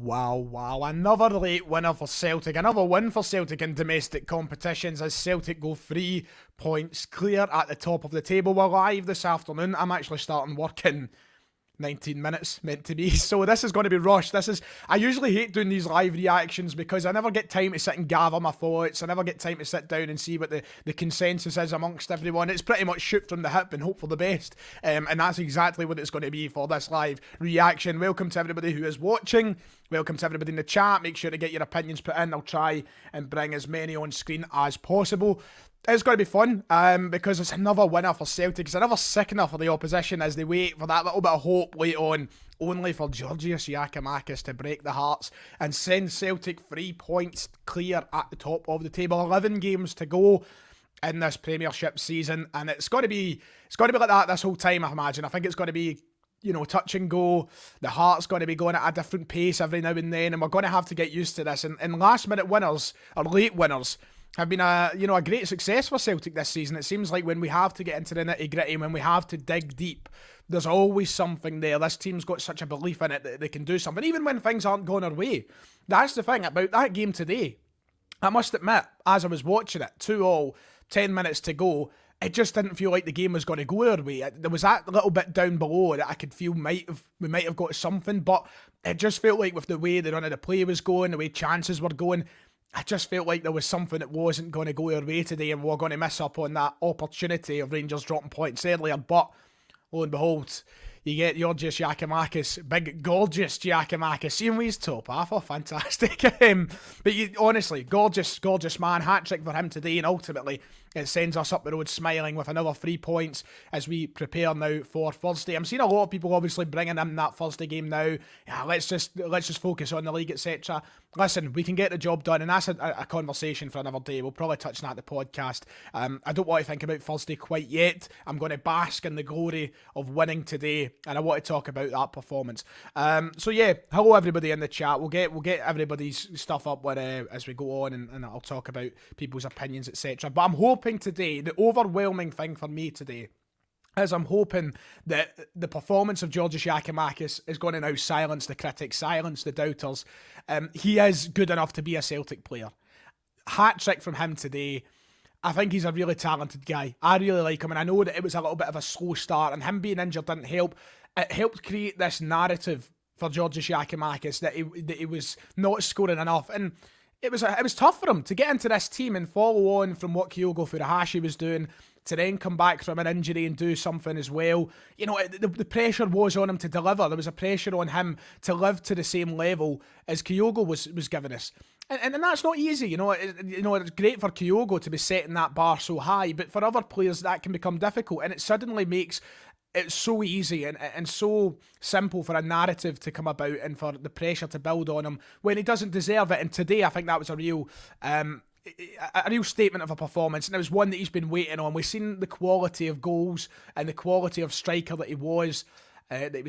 Wow. Another late winner for Celtic. Another win for Celtic in domestic competitions as Celtic go 3 points clear at the top of the table. We're live this afternoon. I'm actually starting work in 19 minutes, meant to be. So this is going to be rushed. I usually hate doing these live reactions because I never get time to sit and gather my thoughts. I never get time to sit down and see what the consensus is amongst everyone. It's pretty much shoot from the hip and hope for the best. And that's exactly what it's going to be for this live reaction. Welcome to everybody who is watching. Welcome to everybody in the chat. Make sure to get your opinions put in. I'll try and bring as many on screen as possible. It's going to be fun because it's another winner for Celtic. It's another sickener for the opposition as they wait for that little bit of hope late on, only for Giakoumakis to break the hearts and send Celtic 3 points clear at the top of the table. 11 games to go in this Premiership season, and it's going to be like that this whole time, I imagine. I think it's going to be, touch and go. The heart's going to be going at a different pace every now and then, and we're going to have to get used to this. And last minute winners, or late winners, have been a great success for Celtic this season. It seems like when we have to get into the nitty gritty, when we have to dig deep, there's always something there. This team's got such a belief in it that they can do something, even when things aren't going our way. That's the thing about that game today. I must admit, as I was watching it, 2-2, 10 minutes to go, it just didn't feel like the game was going to go our way. There was that little bit down below that I could feel we might have got something, but it just felt like with the way the run of the play was going, the way chances were going, I just felt like there was something that wasn't going to go our way today and we were going to miss up on that opportunity of Rangers dropping points earlier. But lo and behold, you get your Giakoumakis, big gorgeous Giakoumakis, seeing his top half, fantastic. But honestly, gorgeous man, hat-trick for him today, and ultimately it sends us up the road smiling with another 3 points as we prepare now for Thursday. I'm seeing a lot of people obviously bringing in that Thursday game now. Yeah, let's just focus on the league, etc. Listen, we can get the job done, and that's a conversation for another day. We'll probably touch on that at the podcast. I don't want to think about Thursday quite yet. I'm going to bask in the glory of winning today, and I want to talk about that performance. So yeah, hello everybody in the chat. We'll get everybody's stuff up as we go on, and I'll talk about people's opinions, etc. But I'm hoping today, the overwhelming thing for me today, is I'm hoping that the performance of Giakoumakis is going to now silence the critics, silence the doubters. He is good enough to be a Celtic player. Hat-trick from him today. I think he's a really talented guy. I really like him, and I know that it was a little bit of a slow start, and him being injured didn't help. It helped create this narrative for Giakoumakis that he was not scoring enough, and it was tough for him to get into this team and follow on from what Kyogo Furuhashi was doing, to then come back from an injury and do something as well. The pressure was on him to deliver. There was a pressure on him to live to the same level as Kyogo was giving us. And that's not easy, it's great for Kyogo to be setting that bar so high, but for other players that can become difficult, and it suddenly makes it so easy and so simple for a narrative to come about and for the pressure to build on him when he doesn't deserve it. And today I think that was a real statement of a performance, and it was one that he's been waiting on. We've seen the quality of goals and the quality of striker that he was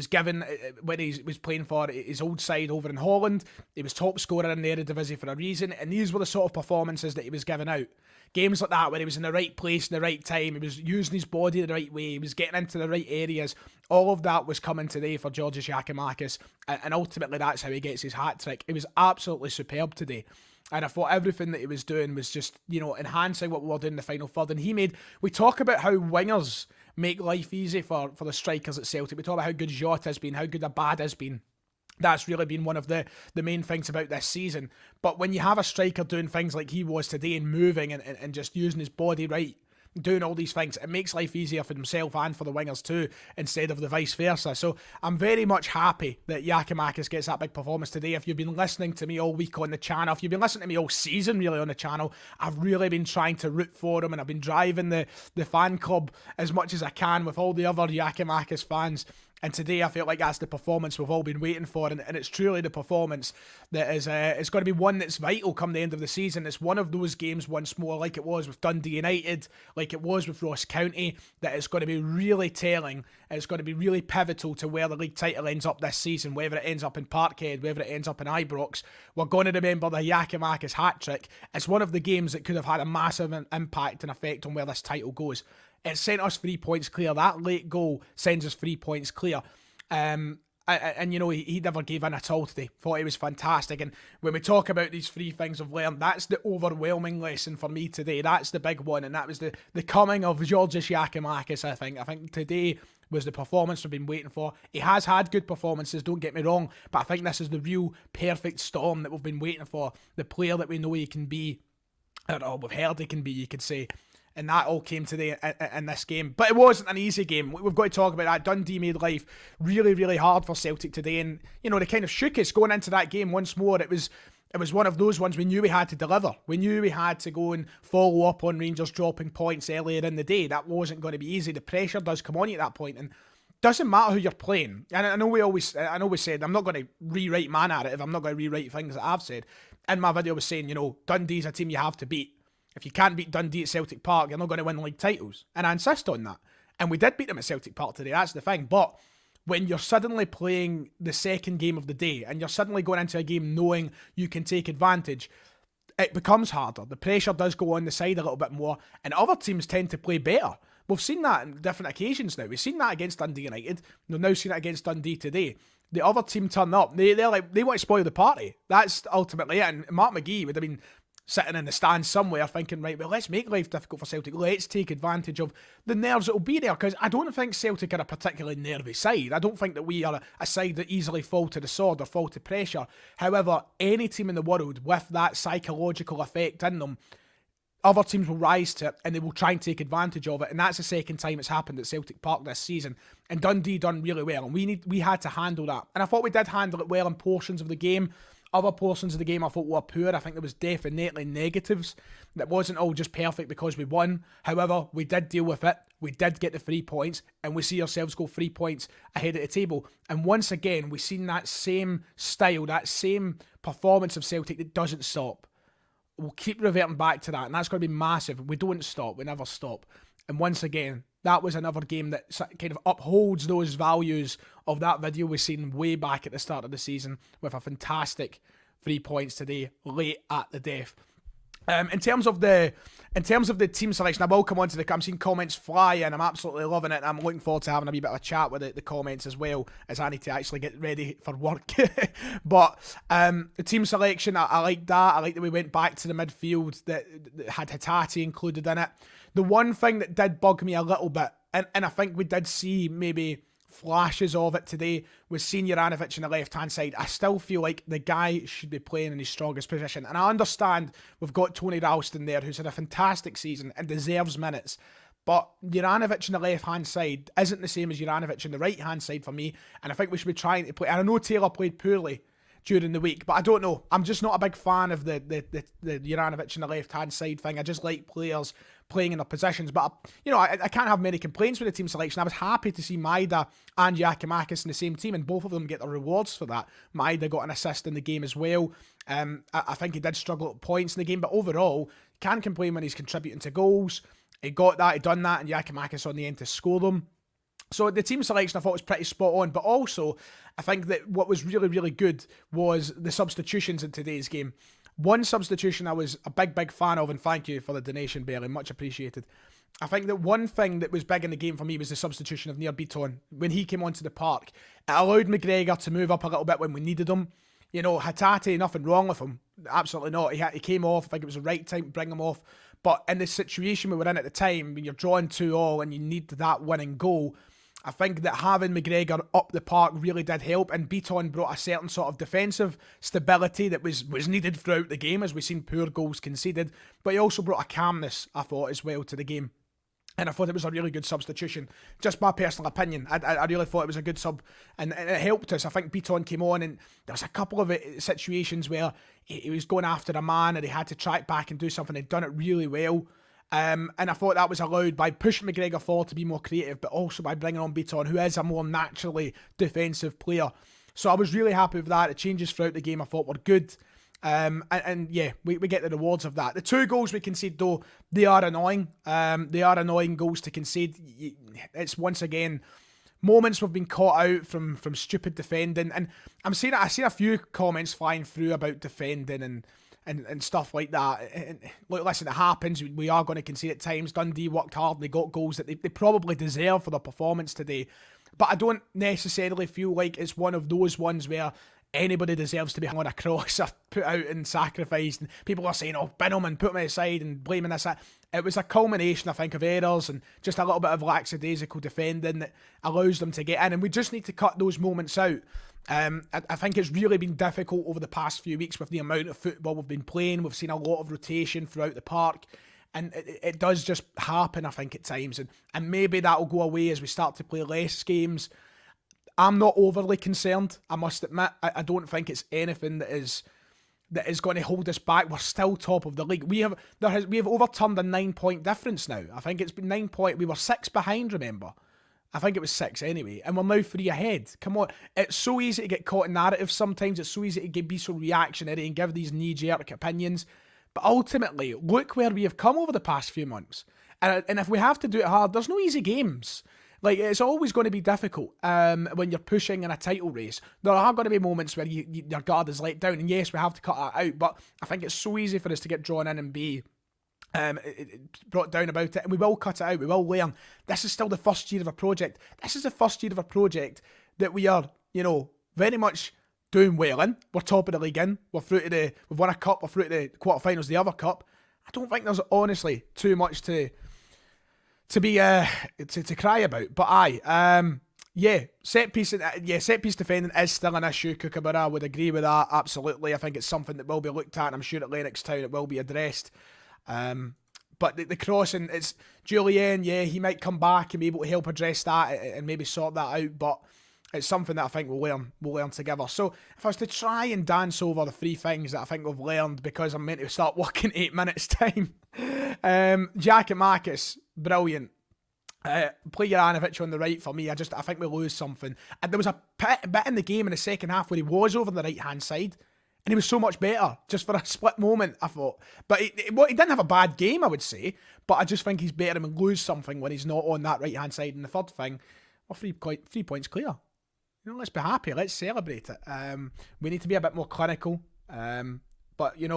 given when he was playing for his old side over in Holland. He was top scorer in the Eredivisie for a reason, and these were the sort of performances that he was giving out. Games like that where he was in the right place in the right time, he was using his body the right way, he was getting into the right areas. All of that was coming today for Giakoumakis, and ultimately that's how he gets his hat-trick. It was absolutely superb today. And I thought everything that he was doing was just, enhancing what we were doing in the final third. And we talk about how wingers make life easy for the strikers at Celtic. We talk about how good Jota has been, how good Abad has been. That's really been one of the main things about this season. But when you have a striker doing things like he was today and moving and just using his body right, doing all these things, it makes life easier for himself and for the wingers too, instead of the vice versa. So I'm very much happy that Giakoumakis gets that big performance today. If you've been listening to me all week on the channel, if you've been listening to me all season really on the channel, I've really been trying to root for him, and I've been driving the fan club as much as I can with all the other Giakoumakis fans. And today I feel like that's the performance we've all been waiting for, and it's truly the performance that is it's going to be one that's vital come the end of the season. It's one of those games once more, like it was with Dundee United, like it was with Ross County, that it's going to be really telling, and it's going to be really pivotal to where the league title ends up this season, whether it ends up in Parkhead, whether it ends up in Ibrox. We're going to remember the Giakoumakis hat-trick. It's one of the games that could have had a massive impact and effect on where this title goes. It sent us 3 points clear. That late goal sends us 3 points clear. And you know, he never gave in at all today. Thought he was fantastic. And when we talk about these three things I've learned, that's the overwhelming lesson for me today. That's the big one. And that was the coming of Georgios Giakoumakis, I think. I think today was the performance we've been waiting for. He has had good performances, don't get me wrong, but I think this is the real perfect storm that we've been waiting for. The player that we know he can be, or we've heard he can be, you could say. And that all came today in this game. But it wasn't an easy game. We've got to talk about that. Dundee made life really, really hard for Celtic today. And, you know, they kind of shook us going into that game once more. It was one of those ones we knew we had to deliver. We knew we had to go and follow up on Rangers dropping points earlier in the day. That wasn't going to be easy. The pressure does come on you at that point. And doesn't matter who you're playing. And I know we said, I'm not going to rewrite my narrative. I'm not going to rewrite things that I've said. In my video I was saying, you know, Dundee's a team you have to beat. If you can't beat Dundee at Celtic Park, you're not going to win league titles. And I insist on that. And we did beat them at Celtic Park today, that's the thing. But when you're suddenly playing the second game of the day and you're suddenly going into a game knowing you can take advantage, it becomes harder. The pressure does go on the side a little bit more, and other teams tend to play better. We've seen that on different occasions now. We've seen that against Dundee United. We've now seen it against Dundee today. The other team turn up. They want to spoil the party. That's ultimately it. And Mark McGee would have been sitting in the stands somewhere thinking, right, well, let's make life difficult for Celtic. Let's take advantage of the nerves that will be there, because I don't think Celtic are a particularly nervy side. I don't think that we are a side that easily fall to the sword or fall to pressure. However, any team in the world with that psychological effect in them, other teams will rise to it and they will try and take advantage of it. And that's the second time it's happened at Celtic Park this season. And Dundee done really well, and we had to handle that. And I thought we did handle it well in portions of the game. Other portions of the game I thought were poor. I think there was definitely negatives. That wasn't all just perfect because we won. However, we did deal with it. We did get the 3 points, and we see ourselves go 3 points ahead of the table. And once again, we've seen that same style, that same performance of Celtic that doesn't stop. We'll keep reverting back to that, and that's going to be massive. We don't stop. We never stop. And once again, that was another game that kind of upholds those values of that video we've seen way back at the start of the season, with a fantastic 3 points today, late at the death. In terms of the team selection, I will come on to I'm seeing comments fly in. I'm absolutely loving it. I'm looking forward to having a wee bit of a chat with the comments as well, as I need to actually get ready for work. But the team selection, I like that. I like that we went back to the midfield that had Hatate included in it. The one thing that did bug me a little bit, and I think we did see maybe flashes of it today, was seeing Juranovic on the left-hand side. I still feel like the guy should be playing in his strongest position. And I understand we've got Tony Ralston there, who's had a fantastic season and deserves minutes. But Juranovic on the left-hand side isn't the same as Juranovic on the right-hand side for me. And I think we should be trying to play. And I know Taylor played poorly during the week, but I don't know. I'm just not a big fan of the Juranovic on the left-hand side thing. I just like players playing in their positions. But, you know, I can't have many complaints with the team selection. I was happy to see Maida and Giakoumakis in the same team, and both of them get their rewards for that. Maida got an assist in the game as well. I think he did struggle at points in the game, but overall, can't complain when he's contributing to goals. He got that, he done that, and Giakoumakis on the end to score them. So the team selection I thought was pretty spot on, but also I think that what was really, really good was the substitutions in today's game. One substitution I was a big fan of, and thank you for the donation, Bailey, much appreciated. I think that one thing that was big in the game for me was the substitution of Nir Bitton. When he came onto the park, it allowed McGregor to move up a little bit when we needed him. You know, Hatate, nothing wrong with him. Absolutely not. He came off. I think it was the right time to bring him off. But in the situation we were in at the time, when you're drawing 2-2 and you need that winning goal, I think that having McGregor up the park really did help, and Bitton brought a certain sort of defensive stability that was needed throughout the game, as we've seen poor goals conceded, but he also brought a calmness, I thought, as well to the game. And I thought it was a really good substitution. Just my personal opinion. I really thought it was a good sub, and it helped us. I think Bitton came on, and there was a couple of situations where he was going after a man and he had to track back and do something. He'd done it really well. And I thought that was allowed by pushing McGregor forward to be more creative, but also by bringing on Bitton, who is a more naturally defensive player. So I was really happy with that. The changes throughout the game I thought were good. And yeah, we get the rewards of that. The 2 goals we concede, though, they are annoying. They are annoying goals to concede. It's once again moments we've been caught out from stupid defending. And I seen a few comments flying through about defending and stuff like that. And look, listen, it happens. We are going to concede at times. Dundee worked hard and they got goals that they probably deserve for their performance today. But I don't necessarily feel like it's one of those ones where anybody deserves to be hung on a cross or put out and sacrificed. And people are saying, oh, bin him and put him aside and blaming this. It was a culmination, I think, of errors and just a little bit of lackadaisical defending that allows them to get in. And we just need to cut those moments out. I think it's really been difficult over the past few weeks with the amount of football we've been playing. We've seen a lot of rotation throughout the park. And it does just happen, I think, at times. And maybe that'll go away as we start to play less games. I'm not overly concerned, I must admit. I don't think it's anything that is going to hold us back. We're still top of the league. We have overturned a 9-point difference now. I think it's been 9 point. We were 6 behind, remember? I think it was 6 anyway. And we're now 3 ahead. Come on. It's so easy to get caught in narrative sometimes. It's so easy to be so reactionary and give these knee-jerk opinions. But ultimately, look where we have come over the past few months. And if we have to do it hard, there's no easy games. Like, it's always going to be difficult when you're pushing in a title race. There are going to be moments where your guard is let down. And yes, we have to cut that out. But I think it's so easy for us to get drawn in and be brought down about it. And we will cut it out. We will learn. This is still the first year of a project. This is the first year of a project that we are, very much doing well in. We're top of the league in. We've won a cup. We're through to the quarterfinals, the other cup. I don't think there's honestly too much to cry about. But set piece defending is still an issue. Kookaburra would agree with that, absolutely. I think it's something that will be looked at, and I'm sure at Lennox Town it will be addressed. But the crossing, it's Julian, he might come back and be able to help address that and maybe sort that out, but it's something that I think we'll learn together. So if I was to try and dance over the 3 things that I think we've learned, because I'm meant to start working 8 minutes time. Giakoumakis, brilliant. Play Juranovic on the right for me. I think we lose something. And there was a bit in the game in the second half where he was over the right hand side, and he was so much better just for a split moment, I thought. But he didn't have a bad game, I would say. But I just think he's better, and we lose something when he's not on that right hand side. And the third thing, we're 3 points clear. Let's be happy. Let's celebrate it. We need to be a bit more clinical. But it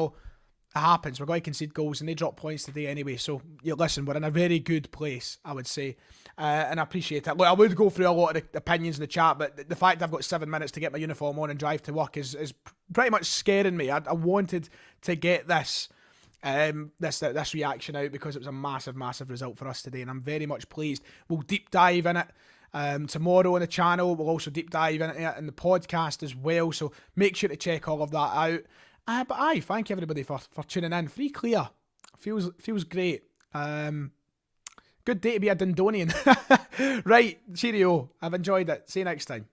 happens. We're going to concede goals and they drop points today anyway. So, listen, we're in a very good place, I would say. And I appreciate it. Look, I would go through a lot of the opinions in the chat, but the fact I've got 7 minutes to get my uniform on and drive to work is pretty much scaring me. I wanted to get this reaction out because it was a massive, massive result for us today, and I'm very much pleased. We'll deep dive in it tomorrow on the channel. We'll also deep dive in it in the podcast as well, so make sure to check all of that out. But thank everybody for tuning in. 3 clear. Feels great. Good day to be a Dundonian. Right, cheerio. I've enjoyed it. See you next time.